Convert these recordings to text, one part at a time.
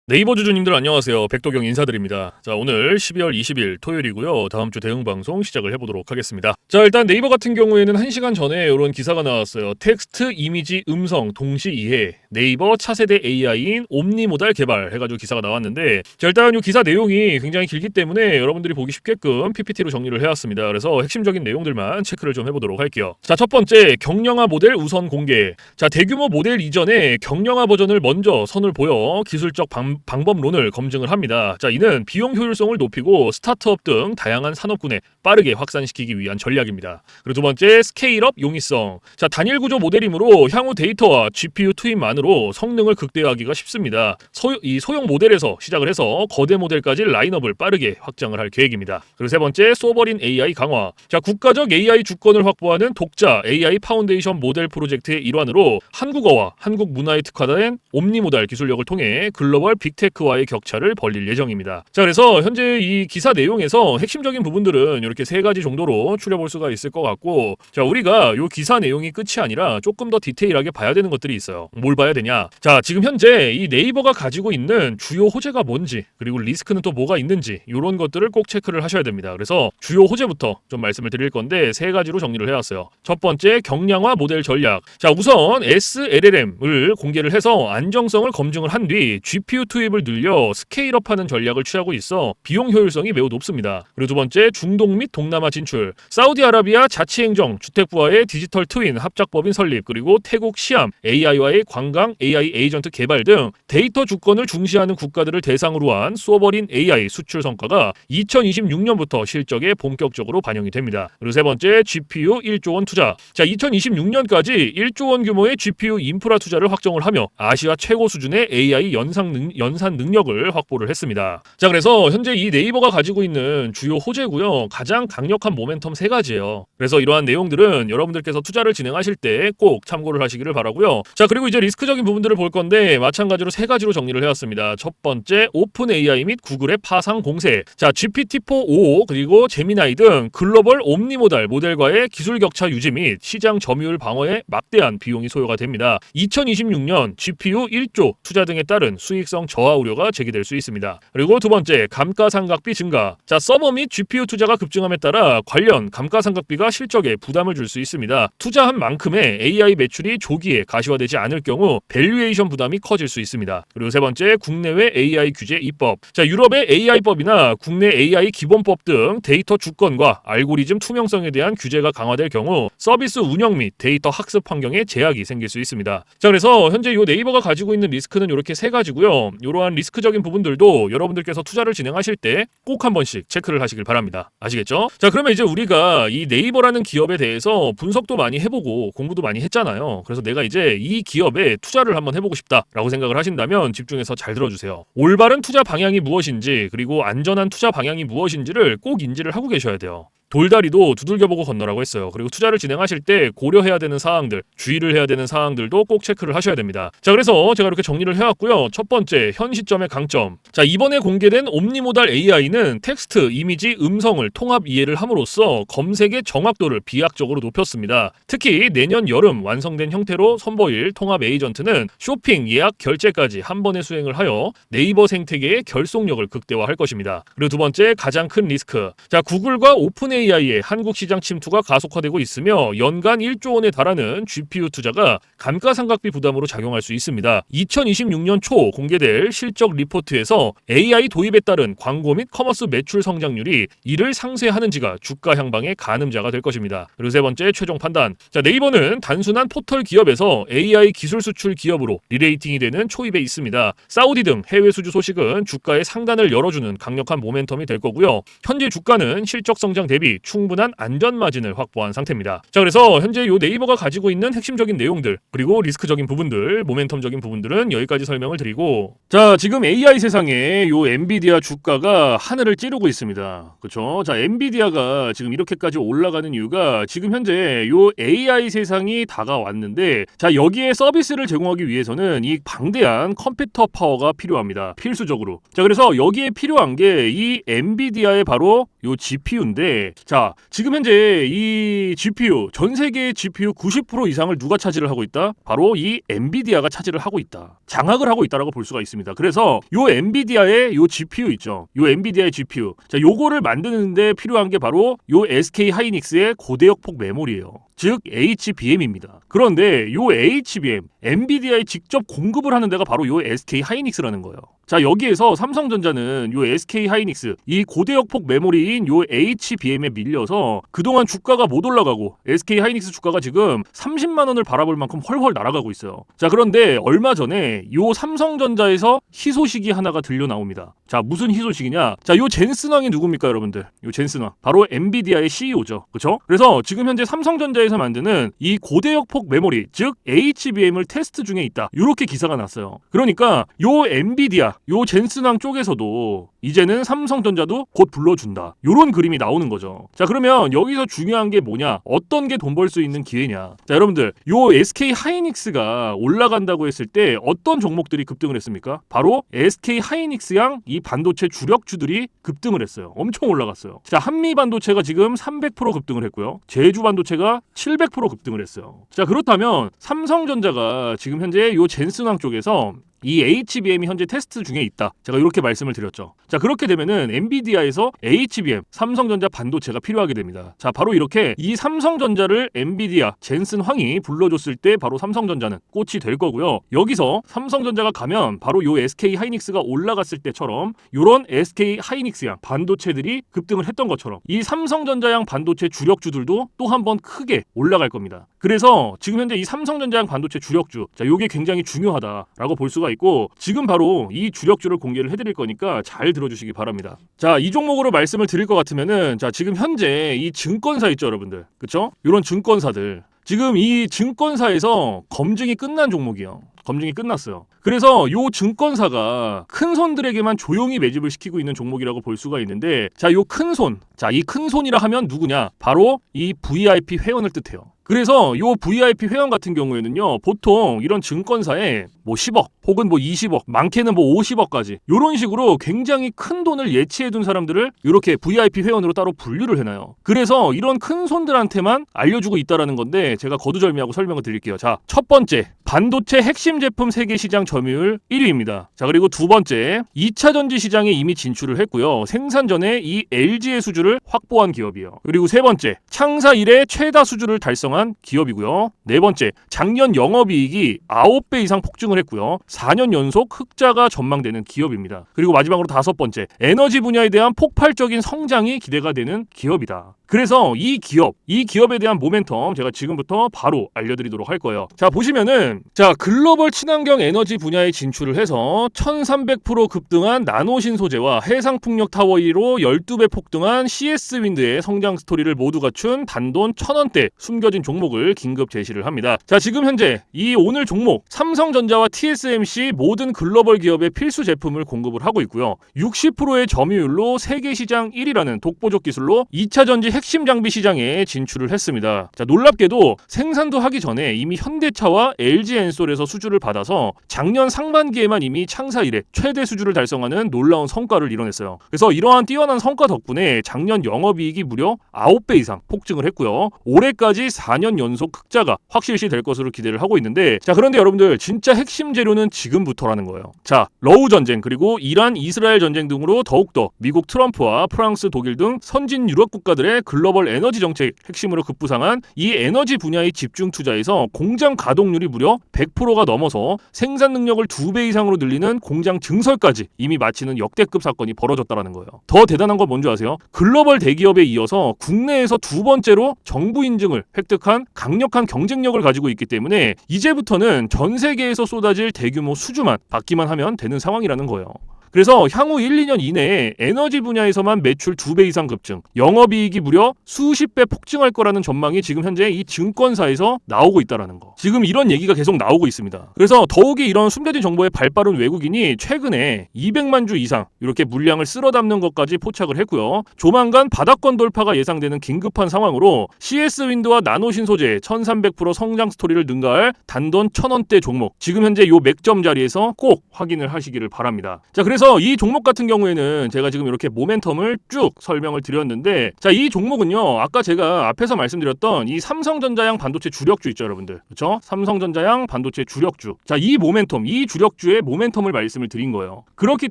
네이버 주주님들 안녕하세요. 백도경 인사드립니다. 자, 오늘 12월 20일 토요일이고요. 다음 주 대응 방송 시작을 해보도록 하겠습니다. 자, 일단 네이버 같은 경우에는 1시간 전에 이런 기사가 나왔어요. 텍스트, 이미지, 음성 동시 이해 네이버 차세대 AI인 옴니모달 개발 해가지고 기사가 나왔는데, 자, 일단 이 기사 내용이 굉장히 길기 때문에 여러분들이 보기 쉽게끔 PPT로 정리를 해왔습니다. 그래서 핵심적인 내용들만 체크를 좀 해보도록 할게요. 자, 첫 번째, 경량화 모델 우선 공개. 자, 대규모 모델 이전에 경량화 버전을 먼저 선을 보여 기술적 방법론을 검증을 합니다. 자, 이는 비용 효율성을 높이고 스타트업 등 다양한 산업군에 빠르게 확산시키기 위한 전략입니다. 그리고 두 번째, 스케일업 용이성. 자, 단일 구조 모델이므로 향후 데이터와 GPU 투입만으로 성능을 극대화하기가 쉽습니다. 소형 모델에서 시작을 해서 거대 모델까지 라인업을 빠르게 확장을 할 계획입니다. 그리고 세 번째, 소버린 AI 강화. 자, 국가적 AI 주권을 확보하는 독자 AI 파운데이션 모델 프로젝트의 일환으로 한국어와 한국 문화에 특화된 옴니모달 기술력을 통해 글로벌 빅테크와의 격차를 벌릴 예정입니다. 자, 그래서 현재 이 기사 내용에서 핵심적인 부분들은 이렇게 세 가지 정도로 추려볼 수가 있을 것 같고, 자, 우리가 이 기사 내용이 끝이 아니라 조금 더 디테일하게 봐야 되는 것들이 있어요. 뭘 봐야 되냐? 자, 지금 현재 이 네이버가 가지고 있는 주요 호재가 뭔지, 그리고 리스크는 또 뭐가 있는지, 이런 것들을 꼭 체크를 하셔야 됩니다. 그래서 주요 호재부터 좀 말씀을 드릴 건데 세 가지로 정리를 해왔어요. 첫 번째, 경량화 모델 전략. 자, 우선 SLLM을 공개를 해서 안정성을 검증을 한 뒤 GPU 투입을 늘려 스케일업하는 전략을 취하고 있어 비용 효율성이 매우 높습니다. 그리고 두 번째, 중동 및 동남아 진출. 사우디아라비아 자치행정 주택부와의 디지털 트윈 합작법인 설립, 그리고 태국 시암 AI와의 관광 AI 에이전트 개발 등 데이터 주권을 중시하는 국가들을 대상으로 한 소버린 AI 수출 성과가 2026년부터 실적에 본격적으로 반영이 됩니다. 그리고 세 번째, GPU 1조 원 투자. 자, 2026년까지 1조 원 규모의 GPU 인프라 투자를 확정을 하며 아시아 최고 수준의 AI 연산 능력을 확보를 했습니다. 자, 그래서 현재 이 네이버가 가지고 있는 주요 호재고요. 가장 강력한 모멘텀 세 가지예요. 그래서 이러한 내용들은 여러분들께서 투자를 진행하실 때 꼭 참고를 하시기를 바라고요. 자, 그리고 이제 리스크적인 부분들을 볼 건데 마찬가지로 세 가지로 정리를 해왔습니다. 첫 번째, 오픈 AI 및 구글의 파상 공세. 자, GPT-4o 그리고 제미나이 등 글로벌 옴니모달 모델과의 기술 격차 유지 및 시장 점유율 방어에 막대한 비용이 소요가 됩니다. 2026년 GPU 1조 투자 등에 따른 수익성 저하 우려가 제기될 수 있습니다. 그리고 두 번째, 감가상각비 증가. 자, 서버 및 GPU 투자가 급증함에 따라 관련 감가상각비가 실적에 부담을 줄 수 있습니다. 투자한 만큼의 AI 매출이 조기에 가시화되지 않을 경우 밸류에이션 부담이 커질 수 있습니다. 그리고 세 번째, 국내외 AI 규제 입법. 자, 유럽의 AI법이나 국내 AI 기본법 등 데이터 주권과 알고리즘 투명성에 대한 규제가 강화될 경우 서비스 운영 및 데이터 학습 환경에 제약이 생길 수 있습니다. 자, 그래서 현재 이 네이버가 가지고 있는 리스크는 이렇게 세 가지고요. 이러한 리스크적인 부분들도 여러분들께서 투자를 진행하실 때 꼭 한 번씩 체크를 하시길 바랍니다. 아시겠죠? 자, 그러면 이제 우리가 이 네이버라는 기업에 대해서 분석도 많이 해보고 공부도 많이 했잖아요. 그래서 내가 이제 이 기업에 투자를 한번 해보고 싶다라고 생각을 하신다면 집중해서 잘 들어주세요. 올바른 투자 방향이 무엇인지, 그리고 안전한 투자 방향이 무엇인지를 꼭 인지를 하고 계셔야 돼요. 돌다리도 두들겨보고 건너라고 했어요. 그리고 투자를 진행하실 때 고려해야 되는 사항들, 주의를 해야 되는 사항들도 꼭 체크를 하셔야 됩니다. 자, 그래서 제가 이렇게 정리를 해왔고요. 첫 번째, 현 시점의 강점. 자, 이번에 공개된 옴니모달 AI는 텍스트, 이미지, 음성을 통합 이해를 함으로써 검색의 정확도를 비약적으로 높였습니다. 특히 내년 여름 완성된 형태로 선보일 통합 에이전트는 쇼핑, 예약, 결제까지 한 번에 수행을 하여 네이버 생태계의 결속력을 극대화할 것입니다. 그리고 두 번째, 가장 큰 리스크. 자, 구글과 오픈 AI의 한국 시장 침투가 가속화되고 있으며 연간 1조 원에 달하는 GPU 투자가 감가상각비 부담으로 작용할 수 있습니다. 2026년 초 공개될 실적 리포트에서 AI 도입에 따른 광고 및 커머스 매출 성장률이 이를 상쇄하는지가 주가 향방의 가늠자가 될 것입니다. 그리고 세 번째, 최종 판단. 자, 네이버는 단순한 포털 기업에서 AI 기술 수출 기업으로 리레이팅이 되는 초입에 있습니다. 사우디 등 해외 수주 소식은 주가의 상단을 열어주는 강력한 모멘텀이 될 거고요. 현재 주가는 실적 성장 대비 충분한 안전 마진을 확보한 상태입니다. 자, 그래서 현재 요 네이버가 가지고 있는 핵심적인 내용들, 그리고 리스크적인 부분들, 모멘텀적인 부분들은 여기까지 설명을 드리고, 자, 지금 AI 세상에 요 엔비디아 주가가 하늘을 찌르고 있습니다. 그렇죠? 자, 엔비디아가 지금 이렇게까지 올라가는 이유가 지금 현재 요 AI 세상이 다가왔는데, 자, 여기에 서비스를 제공하기 위해서는 이 방대한 컴퓨터 파워가 필요합니다. 필수적으로. 자, 그래서 여기에 필요한 게 이 엔비디아의 바로 요 GPU인데, 자, 지금 현재 이 GPU, 전 세계의 GPU 90% 이상을 누가 차지를 하고 있다? 바로 이 엔비디아가 차지를 하고 있다. 장악을 하고 있다라고 볼 수가 있습니다. 그래서 요 엔비디아의 요 GPU 있죠. 요 엔비디아의 GPU. 자, 요거를 만드는데 필요한 게 바로 요 SK 하이닉스의 고대역폭 메모리예요. 즉 HBM입니다. 그런데 요 HBM, 엔비디아에 직접 공급을 하는 데가 바로 요 SK 하이닉스라는 거예요. 자, 여기에서 삼성전자는 요 SK 하이닉스, 이 고대역폭 메모리인 요 HBM에 밀려서 그동안 주가가 못 올라가고 SK 하이닉스 주가가 지금 30만 원을 바라볼 만큼 헐헐 날아가고 있어요. 자, 그런데 얼마 전에 요 삼성전자에서 희소식이 하나가 들려 나옵니다. 자, 무슨 희소식이냐? 자, 요 젠슨왕이 누굽니까, 여러분들? 요 젠슨왕. 바로 엔비디아의 CEO죠. 그렇죠? 그래서 지금 현재 삼성전자에서 만드는 이 고대역폭 메모리, 즉 HBM을 테스트 중에 있다. 이렇게 기사가 났어요. 그러니까 요 엔비디아, 요 젠슨왕 쪽에서도 이제는 삼성전자도 곧 불러준다. 요런 그림이 나오는 거죠. 자, 그러면 여기서 중요한 게 뭐냐? 어떤 게 돈 벌 수 있는 기회냐? 자, 여러분들, 요 SK 하이닉스가 올라간다고 했을 때 어떤 종목들이 급등을 했습니까? 바로 SK 하이닉스양 이 반도체 주력주들이 급등을 했어요. 엄청 올라갔어요. 자, 한미 반도체가 지금 300% 급등을 했고요. 제주 반도체가 700% 급등을 했어요. 자, 그렇다면 삼성전자가 지금 현재 요 젠슨왕 쪽에서 이 HBM이 현재 테스트 중에 있다. 제가 이렇게 말씀을 드렸죠. 자, 그렇게 되면은 엔비디아에서 HBM, 삼성전자 반도체가 필요하게 됩니다. 자, 바로 이렇게 이 삼성전자를 엔비디아, 젠슨황이 불러줬을 때 바로 삼성전자는 꽃이 될 거고요. 여기서 삼성전자가 가면 바로 요 SK 하이닉스가 올라갔을 때처럼 요런 SK 하이닉스양 반도체들이 급등을 했던 것처럼 이 삼성전자양 반도체 주력주들도 또 한 번 크게 올라갈 겁니다. 그래서 지금 현재 이 삼성전자양 반도체 주력주, 자, 요게 굉장히 중요하다라고 볼 수가 있고, 지금 바로 이 주력주를 공개를 해드릴 거니까 잘 들어주시기 바랍니다. 자, 이 종목으로 말씀을 드릴 것 같으면은, 자, 지금 현재 이 증권사 있죠, 여러분들, 그쵸? 이런 증권사들, 지금 이 증권사에서 검증이 끝난 종목이에요. 검증이 끝났어요. 그래서 요 증권사가 큰 손들에게만 조용히 매집을 시키고 있는 종목이라고 볼 수가 있는데, 자, 요 큰 손, 자, 이 큰 손이라 하면 누구냐? 바로 이 VIP 회원을 뜻해요. 그래서 요 VIP 회원 같은 경우에는요, 보통 이런 증권사에 뭐 10억 혹은 뭐 20억, 많게는 뭐 50억까지 요런 식으로 굉장히 큰 돈을 예치해둔 사람들을 이렇게 VIP 회원으로 따로 분류를 해놔요. 그래서 이런 큰 손들한테만 알려주고 있다라는 건데, 제가 거두절미하고 설명을 드릴게요. 자, 첫 번째, 반도체 핵심 제품 세계 시장 점유율 1위입니다. 자, 그리고 두 번째, 2차 전지 시장에 이미 진출을 했고요. 생산 전에 이 LG의 수주를 확보한 기업이에요. 그리고 세 번째, 창사 이래 최다 수주를 달성한 기업이고요. 네 번째, 작년 영업이익이 9배 이상 폭증을 했고요. 4년 연속 흑자가 전망되는 기업입니다. 그리고 마지막으로 다섯 번째, 에너지 분야에 대한 폭발적인 성장이 기대가 되는 기업이다. 그래서 이 기업에 대한 모멘텀 제가 지금부터 바로 알려드리도록 할 거예요. 자, 보시면은, 자, 글로벌 친환경 에너지 분야에 진출을 해서 1300% 급등한 나노신 소재와 해상풍력 타워 1로 12배 폭등한 CS윈드의 성장 스토리를 모두 갖춘 단돈 1000원대 숨겨진 종목을 긴급 제시를 합니다. 자, 지금 현재 이 오늘 종목 삼성전자와 TSMC 모든 글로벌 기업의 필수 제품을 공급을 하고 있고요. 60%의 점유율로 세계 시장 1위라는 독보적 기술로 2차 전지 핵심 장비 시장에 진출을 했습니다. 자, 놀랍게도 생산도 하기 전에 이미 현대차와 LG엔솔에서 수주를 받아서 작년 상반기에만 이미 창사 이래 최대 수주를 달성하는 놀라운 성과를 이뤄냈어요. 그래서 이러한 뛰어난 성과 덕분에 작년 영업이익이 무려 9배 이상 폭증을 했고요. 올해까지 4년 연속 흑자가 확실시 될 것으로 기대를 하고 있는데, 자, 그런데 여러분들, 진짜 핵심 재료는 지금부터라는 거예요. 자, 러우 전쟁 그리고 이란 이스라엘 전쟁 등으로 더욱더 미국 트럼프와 프랑스 독일 등 선진 유럽 국가들의 글로벌 에너지 정책 핵심으로 급부상한 이 에너지 분야의 집중 투자에서 공장 가동률이 무려 100%가 넘어서 생산 능력을 2배 이상으로 늘리는 공장 증설까지 이미 마치는 역대급 사건이 벌어졌다는 거예요. 더 대단한 건 뭔지 아세요? 글로벌 대기업에 이어서 국내에서 두 번째로 정부 인증을 획득한 강력한 경쟁력을 가지고 있기 때문에 이제부터는 전 세계에서 쏟아질 대규모 수주만 받기만 하면 되는 상황이라는 거예요. 그래서 향후 1, 2년 이내에 에너지 분야에서만 매출 2배 이상 급증, 영업이익이 무려 수십 배 폭증할 거라는 전망이 지금 현재 이 증권사에서 나오고 있다는 거. 지금 이런 얘기가 계속 나오고 있습니다. 그래서 더욱이 이런 숨겨진 정보에 발빠른 외국인이 최근에 200만 주 이상 이렇게 물량을 쓸어 담는 것까지 포착을 했고요. 조만간 바닥권 돌파가 예상되는 긴급한 상황으로 CS윈드와 나노신 소재 1300% 성장 스토리를 능가할 단돈 1000원대 종목, 지금 현재 요 맥점 자리에서 꼭 확인을 하시기를 바랍니다. 자, 그래서 그래서 이 종목 같은 경우에는 제가 지금 이렇게 모멘텀을 쭉 설명을 드렸는데, 자, 이 종목은요, 아까 제가 앞에서 말씀드렸던 이 삼성전자양 반도체 주력주 있죠, 여러분들. 그렇죠? 삼성전자양 반도체 주력주. 자, 이 모멘텀, 이 주력주의 모멘텀을 말씀을 드린 거예요. 그렇기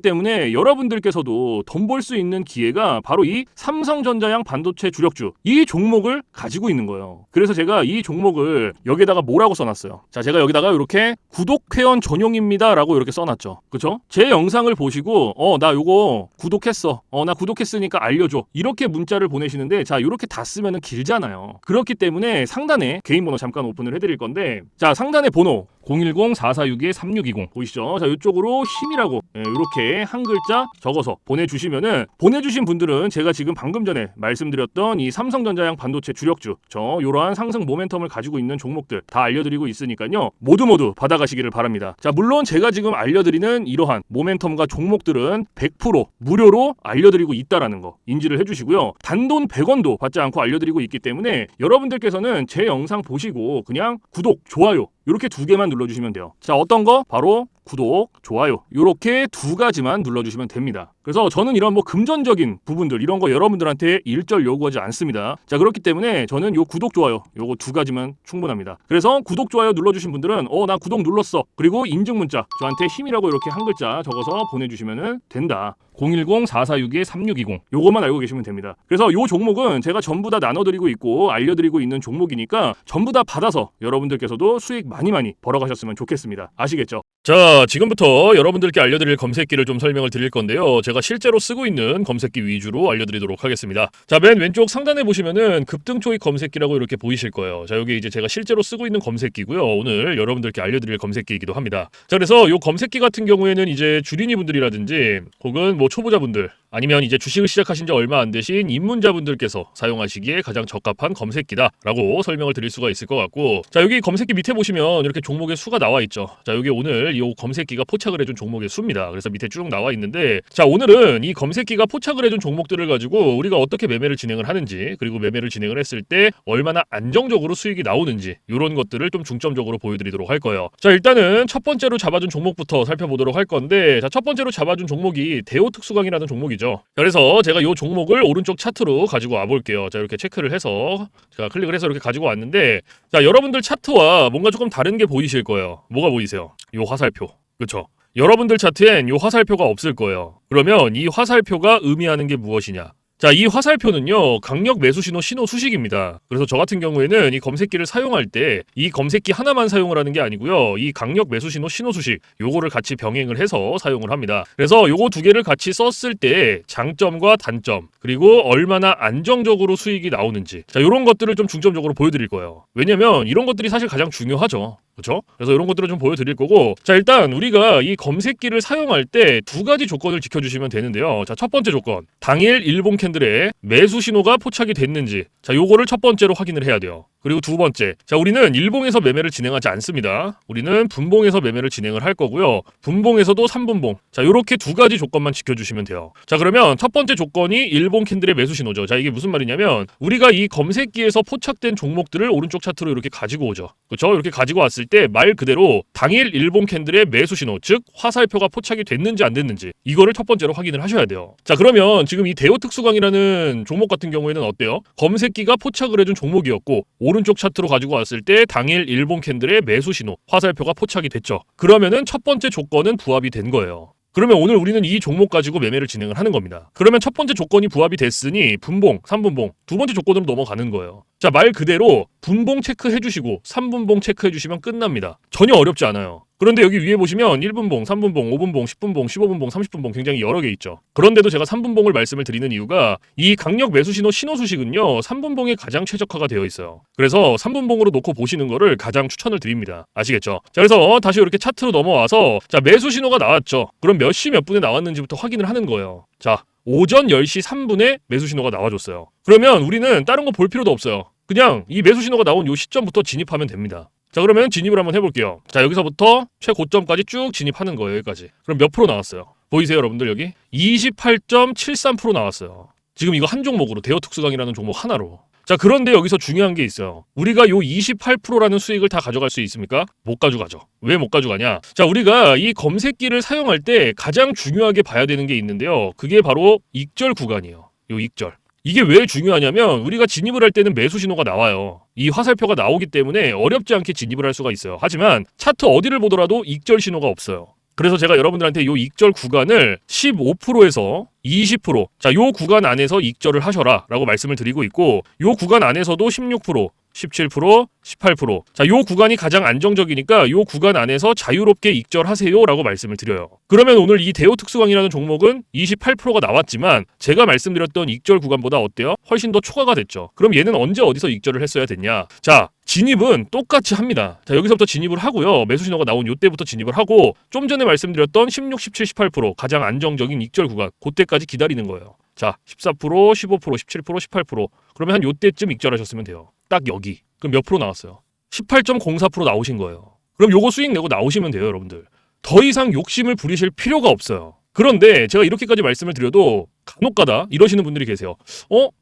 때문에 여러분들께서도 돈 벌 수 있는 기회가 바로 이 삼성전자양 반도체 주력주, 이 종목을 가지고 있는 거예요. 그래서 제가 이 종목을 여기다가 뭐라고 써놨어요. 자, 제가 여기다가 이렇게 구독회원 전용입니다 라고 이렇게 써놨죠. 그쵸? 제 영상을 보시고 나 요거 구독했어, 나 구독했으니까 알려줘, 이렇게 문자를 보내시는데, 자, 이렇게 다 쓰면은 길잖아요. 그렇기 때문에 상단에 개인 번호 잠깐 오픈을 해드릴 건데, 자, 상단에 번호 010-4462-3620 보이시죠? 자, 이쪽으로 힘이라고 이렇게 한 글자 적어서 보내주시면은, 보내주신 분들은 제가 지금 방금 전에 말씀드렸던 이 삼성전자양 반도체 주력주, 이러한 상승 모멘텀을 가지고 있는 종목들 다 알려드리고 있으니까요, 모두 받아가시기를 바랍니다. 자, 물론 제가 지금 알려드리는 이러한 모멘텀과 종목들은 100% 무료로 알려드리고 있다라는 거 인지를 해주시고요. 단돈 100원도 받지 않고 알려드리고 있기 때문에 여러분들께서는 제 영상 보시고 그냥 구독, 좋아요 이렇게 2개만 눌러주시면 돼요. 자, 어떤 거? 바로 구독, 좋아요 이렇게 2가지만 눌러주시면 됩니다. 그래서 저는 이런 금전적인 부분들 이런 거 여러분들한테 일절 요구하지 않습니다. 자, 그렇기 때문에 저는 요 구독, 좋아요 요거 2가지만 충분합니다. 그래서 구독, 좋아요 눌러주신 분들은 나 구독 눌렀어, 그리고 인증 문자 저한테 힘이라고 이렇게 한 글자 적어서 보내주시면 된다. 010-4462-3620 요것만 알고 계시면 됩니다. 그래서 요 종목은 제가 전부 다 나눠드리고 있고 알려드리고 있는 종목이니까 전부 다 받아서 여러분들께서도 수익 많이 벌어가셨으면 좋겠습니다. 아시겠죠? 자, 지금부터 여러분들께 알려드릴 검색기를 좀 설명을 드릴 건데요, 제가 실제로 쓰고 있는 검색기 위주로 알려드리도록 하겠습니다. 자, 맨 왼쪽 상단에 보시면은 급등초익 검색기라고 이렇게 보이실 거예요. 자, 여기 이제 제가 실제로 쓰고 있는 검색기고요, 오늘 여러분들께 알려드릴 검색기이기도 합니다. 자, 그래서 요 검색기 같은 경우에는 이제 주린이 분들이라든지 혹은 초보자분들, 아니면 이제 주식을 시작하신 지 얼마 안 되신 입문자분들께서 사용하시기에 가장 적합한 검색기다라고 설명을 드릴 수가 있을 것 같고, 자, 여기 검색기 밑에 보시면 이렇게 종목의 수가 나와 있죠. 자, 여기 오늘 이 검색기가 포착을 해준 종목의 수입니다. 그래서 밑에 쭉 나와 있는데, 자, 오늘은 이 검색기가 포착을 해준 종목들을 가지고 우리가 어떻게 매매를 진행을 하는지, 그리고 매매를 진행을 했을 때 얼마나 안정적으로 수익이 나오는지 이런 것들을 좀 중점적으로 보여드리도록 할 거예요. 자, 일단은 첫 번째로 잡아준 종목부터 살펴보도록 할 건데, 자, 첫 번째로 잡아준 종목이 대호특수강이라는 종목이죠. 그래서 제가 이 종목을 오른쪽 차트로 가지고 와볼게요. 자, 이렇게 체크를 해서 제가 클릭을 해서 이렇게 가지고 왔는데, 자, 여러분들 차트와 뭔가 조금 다른 게 보이실 거예요. 뭐가 보이세요? 이 화살표, 그렇죠? 여러분들 차트엔 이 화살표가 없을 거예요. 그러면 이 화살표가 의미하는 게 무엇이냐? 자, 이 화살표는요, 강력 매수 신호 수식입니다. 그래서 저 같은 경우에는 이 검색기를 사용할 때 이 검색기 하나만 사용을 하는 게 아니고요, 이 강력 매수 신호 수식 요거를 같이 병행을 해서 사용을 합니다. 그래서 요거 2개를 같이 썼을 때 장점과 단점, 그리고 얼마나 안정적으로 수익이 나오는지, 자, 요런 것들을 좀 중점적으로 보여드릴 거예요. 왜냐면 이런 것들이 사실 가장 중요하죠. 그렇죠? 그래서 이런 것들을 좀 보여드릴 거고, 자, 일단 우리가 이 검색기를 사용할 때 2가지 조건을 지켜주시면 되는데요. 자, 첫 번째 조건, 당일 일봉 캔들에 매수 신호가 포착이 됐는지, 자, 요거를 첫 번째로 확인을 해야 돼요. 그리고 2번째, 자, 우리는 일봉에서 매매를 진행하지 않습니다. 우리는 분봉에서 매매를 진행을 할 거고요, 분봉에서도 3분봉, 자, 요렇게 2가지 조건만 지켜주시면 돼요. 자, 그러면 첫 번째 조건이 일봉 캔들의 매수 신호죠. 자, 이게 무슨 말이냐면 우리가 이 검색기에서 포착된 종목들을 오른쪽 차트로 이렇게 가지고 오죠. 그렇죠? 이렇게 가지고 왔을 때 말 그대로 당일 일봉 캔들의 매수 신호, 즉 화살표가 포착이 됐는지 안 됐는지 이거를 첫 번째로 확인을 하셔야 돼요. 자, 그러면 지금 이 대호특수강이라는 종목 같은 경우에는 어때요? 검색기가 포착을 해준 종목이었고 오른쪽 차트로 가지고 왔을 때 당일 일봉 캔들의 매수 신호, 화살표가 포착이 됐죠. 그러면은 첫 번째 조건은 부합이 된 거예요. 그러면 오늘 우리는 이 종목 가지고 매매를 진행을 하는 겁니다. 그러면 첫 번째 조건이 부합이 됐으니 분봉, 3분봉, 두 번째 조건으로 넘어가는 거예요. 자, 말 그대로 분봉 체크해 주시고 3분봉 체크해 주시면 끝납니다. 전혀 어렵지 않아요. 그런데 여기 위에 보시면 1분봉, 3분봉, 5분봉, 10분봉, 15분봉, 30분봉 굉장히 여러 개 있죠. 그런데도 제가 3분봉을 말씀을 드리는 이유가 이 강력 매수 신호 수식은요, 3분봉에 가장 최적화가 되어 있어요. 그래서 3분봉으로 놓고 보시는 거를 가장 추천을 드립니다. 아시겠죠? 자, 그래서 다시 이렇게 차트로 넘어와서, 자, 매수 신호가 나왔죠. 그럼 몇 시 몇 분에 나왔는지부터 확인을 하는 거예요. 자, 오전 10시 3분에 매수 신호가 나와줬어요. 그러면 우리는 다른 거 볼 필요도 없어요. 그냥 이 매수 신호가 나온 요 시점부터 진입하면 됩니다. 자, 그러면 진입을 한번 해볼게요. 자, 여기서부터 최고점까지 쭉 진입하는 거예요. 여기까지. 그럼 몇 프로 나왔어요? 보이세요, 여러분들? 여기 28.73% 나왔어요. 지금 이거 한 종목으로, 대여특수강이라는 종목 하나로. 자, 그런데 여기서 중요한 게 있어요. 우리가 요 28%라는 수익을 다 가져갈 수 있습니까? 못 가져가죠. 왜 못 가져가냐? 자, 우리가 이 검색기를 사용할 때 가장 중요하게 봐야 되는 게 있는데요. 그게 바로 익절 구간이에요. 요 익절. 이게 왜 중요하냐면 우리가 진입을 할 때는 매수 신호가 나와요. 이 화살표가 나오기 때문에 어렵지 않게 진입을 할 수가 있어요. 하지만 차트 어디를 보더라도 익절 신호가 없어요. 그래서 제가 여러분들한테 요 익절 구간을 15%에서 20%, 자, 요 구간 안에서 익절을 하셔라 라고 말씀을 드리고 있고, 요 구간 안에서도 16%, 17%, 18%. 자, 요 구간이 가장 안정적이니까 요 구간 안에서 자유롭게 익절하세요 라고 말씀을 드려요. 그러면 오늘 이 대우 특수강이라는 종목은 28%가 나왔지만 제가 말씀드렸던 익절 구간보다 어때요? 훨씬 더 초과가 됐죠. 그럼 얘는 언제 어디서 익절을 했어야 됐냐? 자, 진입은 똑같이 합니다. 자, 여기서부터 진입을 하고요. 매수 신호가 나온 요때부터 진입을 하고, 좀 전에 말씀드렸던 16, 17, 18% 가장 안정적인 익절 구간, 그때까지 기다리는 거예요. 자, 14%, 15%, 17%, 18%. 그러면 한 요때쯤 익절하셨으면 돼요. 딱 여기. 그럼 몇 프로 나왔어요? 18.04% 나오신 거예요. 그럼 요거 수익 내고 나오시면 돼요, 여러분들. 더 이상 욕심을 부리실 필요가 없어요. 그런데 제가 이렇게까지 말씀을 드려도 간혹가다 이러시는 분들이 계세요.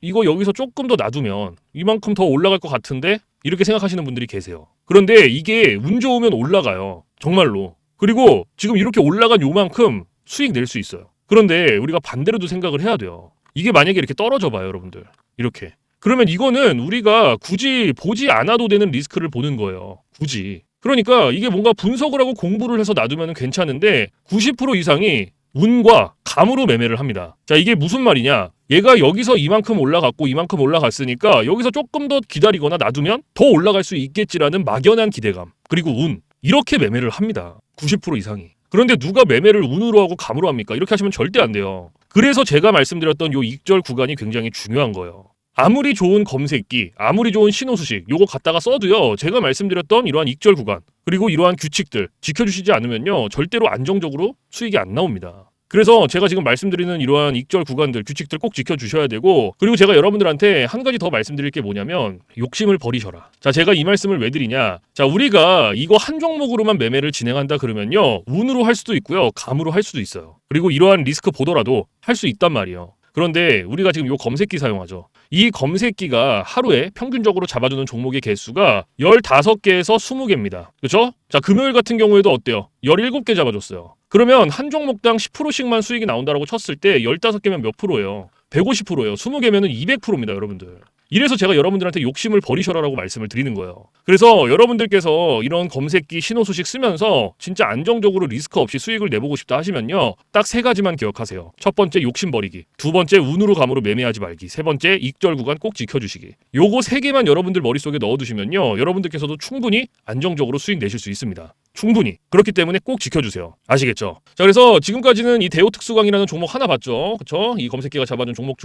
이거 여기서 조금 더 놔두면 이만큼 더 올라갈 것 같은데? 이렇게 생각하시는 분들이 계세요. 그런데 이게 운 좋으면 올라가요. 정말로. 그리고 지금 이렇게 올라간 요만큼 수익 낼 수 있어요. 그런데 우리가 반대로도 생각을 해야 돼요. 이게 만약에 이렇게 떨어져 봐요, 여러분들. 이렇게. 그러면 이거는 우리가 굳이 보지 않아도 되는 리스크를 보는 거예요. 굳이. 그러니까 이게 뭔가 분석을 하고 공부를 해서 놔두면 괜찮은데 90% 이상이 운과 감으로 매매를 합니다. 자, 이게 무슨 말이냐? 얘가 여기서 이만큼 올라갔고 이만큼 올라갔으니까 여기서 조금 더 기다리거나 놔두면 더 올라갈 수 있겠지라는 막연한 기대감, 그리고 운, 이렇게 매매를 합니다. 90% 이상이. 그런데 누가 매매를 운으로 하고 감으로 합니까? 이렇게 하시면 절대 안 돼요. 그래서 제가 말씀드렸던 요 익절 구간이 굉장히 중요한 거예요. 아무리 좋은 검색기, 아무리 좋은 신호수식 요거 갖다가 써도요, 제가 말씀드렸던 이러한 익절 구간, 그리고 이러한 규칙들 지켜주시지 않으면요, 절대로 안정적으로 수익이 안 나옵니다. 그래서 제가 지금 말씀드리는 이러한 익절 구간들, 규칙들 꼭 지켜주셔야 되고, 그리고 제가 여러분들한테 한 가지 더 말씀드릴 게 뭐냐면 욕심을 버리셔라. 자, 제가 이 말씀을 왜 드리냐? 자, 우리가 이거 한 종목으로만 매매를 진행한다 그러면요, 운으로 할 수도 있고요, 감으로 할 수도 있어요. 그리고 이러한 리스크 보더라도 할 수 있단 말이에요. 그런데 우리가 지금 요 검색기 사용하죠. 이 검색기가 하루에 평균적으로 잡아주는 종목의 개수가 15개에서 20개입니다. 그렇죠? 자, 금요일 같은 경우에도 어때요? 17개 잡아줬어요. 그러면 한 종목당 10%씩만 수익이 나온다고 쳤을 때 15개면 몇 프로예요? 150%예요. 20개면은 200%입니다, 여러분들. 이래서 제가 여러분들한테 욕심을 버리셔라라고 말씀을 드리는 거예요. 그래서 여러분들께서 이런 검색기 신호수식 쓰면서 진짜 안정적으로 리스크 없이 수익을 내보고 싶다 하시면요, 딱 3가지만 기억하세요. 첫 번째, 욕심 버리기. 두 번째, 운으로 감으로 매매하지 말기. 세 번째, 익절 구간 꼭 지켜주시기. 요거 3개만 여러분들 머릿속에 넣어두시면요, 여러분들께서도 충분히 안정적으로 수익 내실 수 있습니다. 충분히. 그렇기 때문에 꼭 지켜주세요. 아시겠죠? 자, 그래서 지금까지는 이 대우 특수강이라는 종목 하나 봤죠. 그쵸? 이 검색기가 잡아준 종목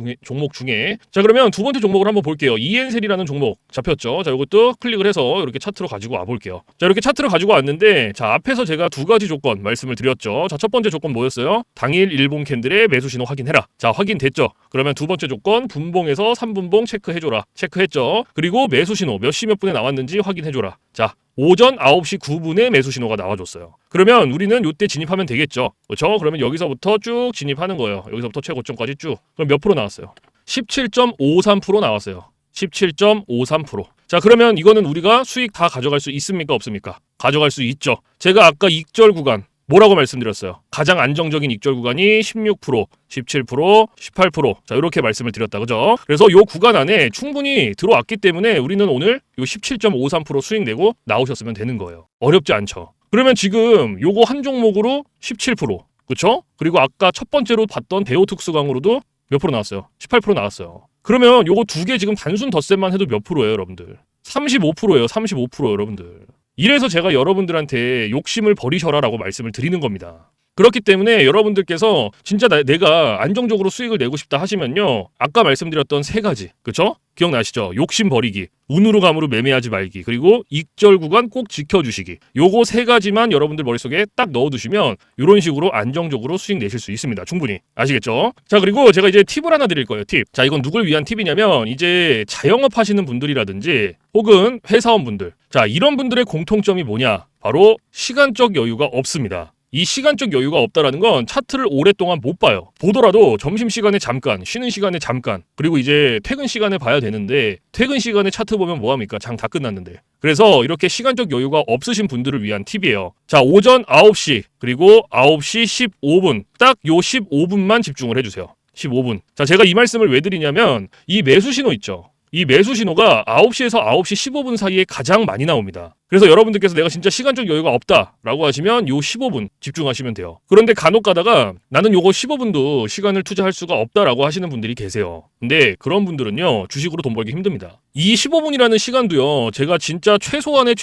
중에. 자, 그러면 두 번째 종목을 한번 볼게요. 이엔셀이라는 종목 잡혔죠. 자, 이것도 클릭을 해서 이렇게 차트로 가지고 와볼게요. 자, 이렇게 차트로 가지고 왔는데, 자, 앞에서 제가 2가지 조건 말씀을 드렸죠. 자, 첫 번째 조건 뭐였어요? 당일 일봉 캔들의 매수 신호 확인해라. 자, 확인됐죠? 그러면 두 번째 조건, 분봉에서 3분봉 체크해줘라. 체크했죠? 그리고 매수 신호 몇 시 몇 분에 나왔는지 확인해줘라. 자, 오전 9시 9분에 매수 신호가 나와줬어요. 그러면 우리는 이때 진입하면 되겠죠. 그렇죠? 그러면 여기서부터 쭉 진입하는 거예요. 여기서부터 최고점까지 쭉. 그럼 몇 프로 나왔어요? 17.53% 나왔어요. 17.53%. 자, 그러면 이거는 우리가 수익 다 가져갈 수 있습니까? 없습니까? 가져갈 수 있죠. 제가 아까 익절 구간 뭐라고 말씀드렸어요? 가장 안정적인 익절 구간이 16%, 17%, 18%. 자, 이렇게 말씀을 드렸다. 그죠? 그래서 요 구간 안에 충분히 들어왔기 때문에 우리는 오늘 요 17.53% 수익 내고 나오셨으면 되는 거예요. 어렵지 않죠? 그러면 지금 요거 한 종목으로 17%. 그쵸? 그리고 아까 첫 번째로 봤던 대우 특수강으로도 몇 프로 나왔어요? 18% 나왔어요. 그러면 요거 2개 지금 단순 덧셈만 해도 몇 프로예요, 여러분들? 35%예요. 35% 여러분들. 이래서 제가 여러분들한테 욕심을 버리셔라라고 말씀을 드리는 겁니다. 그렇기 때문에 여러분들께서 진짜 내가 안정적으로 수익을 내고 싶다 하시면요, 아까 말씀드렸던 3가지, 그쵸? 기억나시죠? 욕심 버리기, 운으로 감으로 매매하지 말기, 그리고 익절 구간 꼭 지켜주시기. 요거 3가지만 여러분들 머릿속에 딱 넣어두시면 이런 식으로 안정적으로 수익 내실 수 있습니다. 충분히. 아시겠죠? 자, 그리고 제가 이제 팁을 하나 드릴 거예요. 팁. 자, 이건 누굴 위한 팁이냐면 이제 자영업 하시는 분들이라든지 혹은 회사원분들. 자, 이런 분들의 공통점이 뭐냐? 바로 시간적 여유가 없습니다. 이 시간적 여유가 없다라는 건 차트를 오랫동안 못 봐요. 보더라도 점심시간에 잠깐, 쉬는 시간에 잠깐, 그리고 이제 퇴근 시간에 봐야 되는데 퇴근 시간에 차트 보면 뭐합니까? 장 다 끝났는데. 그래서 이렇게 시간적 여유가 없으신 분들을 위한 팁이에요. 자, 오전 9시 그리고 9시 15분 딱 요 15분만 집중을 해주세요. 15분. 자, 제가 이 말씀을 왜 드리냐면 이 매수 신호 있죠. 이 매수 신호가 9시에서 9시 15분 사이에 가장 많이 나옵니다. 그래서 여러분들께서 내가 진짜 시간적 여유가 없다라고 하시면 요 15분 집중하시면 돼요. 그런데 간혹 가다가 나는 요거 15분도 시간을 투자할 수가 없다라고 하시는 분들이 계세요. 근데 그런 분들은요, 주식으로 돈 벌기 힘듭니다. 이 15분이라는 시간도요, 제가 진짜 최소한의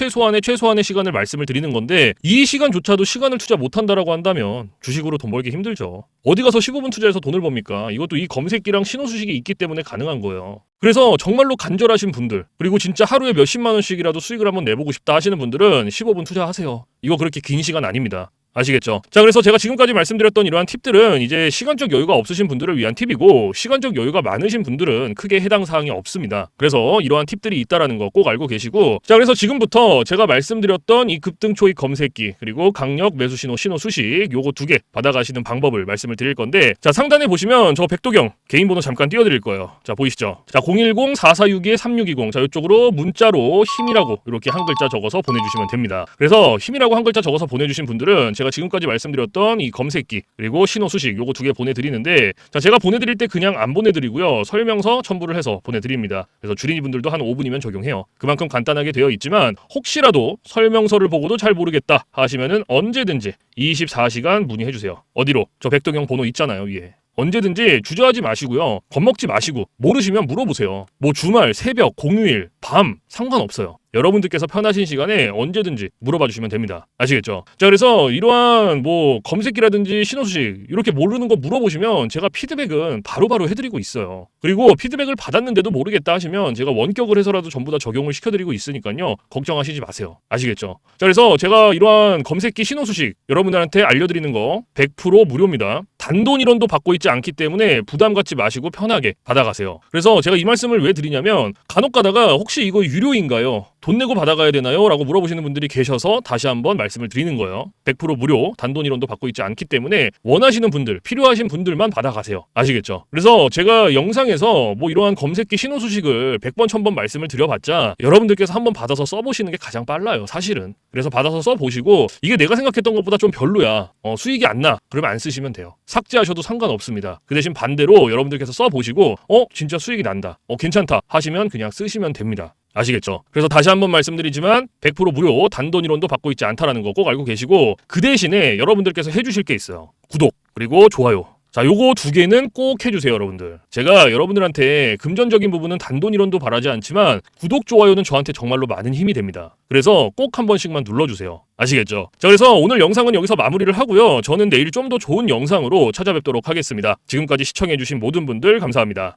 시간을 말씀을 드리는 건데 이 시간조차도 시간을 투자 못한다라고 한다면 주식으로 돈 벌기 힘들죠. 어디 가서 15분 투자해서 돈을 법니까? 이것도 이 검색기랑 신호수식이 있기 때문에 가능한 거예요. 그래서 정말로 간절하신 분들, 그리고 진짜 하루에 몇십만 원씩이라도 수익을 한번 내보고 싶다 하시는 분들은 15분 투자하세요. 이거 그렇게 긴 시간 아닙니다. 아시겠죠? 자, 그래서 제가 지금까지 말씀드렸던 이러한 팁들은 이제 시간적 여유가 없으신 분들을 위한 팁이고 시간적 여유가 많으신 분들은 크게 해당 사항이 없습니다. 그래서 이러한 팁들이 있다라는 거 꼭 알고 계시고, 자, 그래서 지금부터 제가 말씀드렸던 이 급등 초입 검색기 그리고 강력 매수 신호 수식 요거 2개 받아가시는 방법을 말씀을 드릴 건데, 자, 상단에 보시면 저 백도경 개인 번호 잠깐 띄워드릴 거예요. 자, 보이시죠? 자, 010-4462-3620. 자, 이쪽으로 문자로 힘이라고 이렇게 한 글자 적어서 보내주시면 됩니다. 그래서 힘이라고 한 글자 적어서 보내주신 분들은 제가 지금까지 말씀드렸던 이 검색기 그리고 신호 수식 요거 2개 보내드리는데, 자, 제가 보내드릴 때 그냥 안 보내드리고요, 설명서 첨부를 해서 보내드립니다. 그래서 주린이 분들도 한 5분이면 적용해요. 그만큼 간단하게 되어 있지만 혹시라도 설명서를 보고도 잘 모르겠다 하시면은 언제든지 24시간 문의해주세요. 어디로? 저 백동영 번호 있잖아요, 위에. 언제든지 주저하지 마시고요, 겁먹지 마시고 모르시면 물어보세요. 뭐 주말, 새벽, 공휴일, 밤 상관없어요. 여러분들께서 편하신 시간에 언제든지 물어봐 주시면 됩니다. 아시겠죠? 자, 그래서 이러한 뭐 검색기라든지 신호수식 이렇게 모르는 거 물어보시면 제가 피드백은 바로바로 해드리고 있어요. 그리고 피드백을 받았는데도 모르겠다 하시면 제가 원격을 해서라도 전부 다 적용을 시켜드리고 있으니까요, 걱정하시지 마세요. 아시겠죠? 자, 그래서 제가 이러한 검색기 신호수식 여러분들한테 알려드리는 거 100% 무료입니다. 단돈 1원도 받고 있지 않기 때문에 부담 갖지 마시고 편하게 받아가세요. 그래서 제가 이 말씀을 왜 드리냐면 간혹 가다가 혹시 이거 유료인가요? 돈 내고 받아가야 되나요? 라고 물어보시는 분들이 계셔서 다시 한번 말씀을 드리는 거예요. 100% 무료, 단돈 1원도 받고 있지 않기 때문에 원하시는 분들, 필요하신 분들만 받아가세요. 아시겠죠? 그래서 제가 영상에서 뭐 이러한 검색기 신호 수식을 100번, 1000번 말씀을 드려봤자 여러분들께서 한번 받아서 써보시는 게 가장 빨라요, 사실은. 그래서 받아서 써보시고 이게 내가 생각했던 것보다 좀 별로야, 수익이 안 나, 그러면 안 쓰시면 돼요. 삭제하셔도 상관없습니다. 그 대신 반대로 여러분들께서 써보시고 진짜 수익이 난다, 괜찮다 하시면 그냥 쓰시면 됩니다. 아시겠죠? 그래서 다시 한번 말씀드리지만 100% 무료, 단돈 1원도 받고 있지 않다라는 거 꼭 알고 계시고, 그 대신에 여러분들께서 해주실 게 있어요. 구독 그리고 좋아요. 자, 요거 2개는 꼭 해주세요, 여러분들. 제가 여러분들한테 금전적인 부분은 단돈 1원도 바라지 않지만 구독, 좋아요는 저한테 정말로 많은 힘이 됩니다. 그래서 꼭 한 번씩만 눌러주세요. 아시겠죠? 자, 그래서 오늘 영상은 여기서 마무리를 하고요, 저는 내일 좀 더 좋은 영상으로 찾아뵙도록 하겠습니다. 지금까지 시청해주신 모든 분들 감사합니다.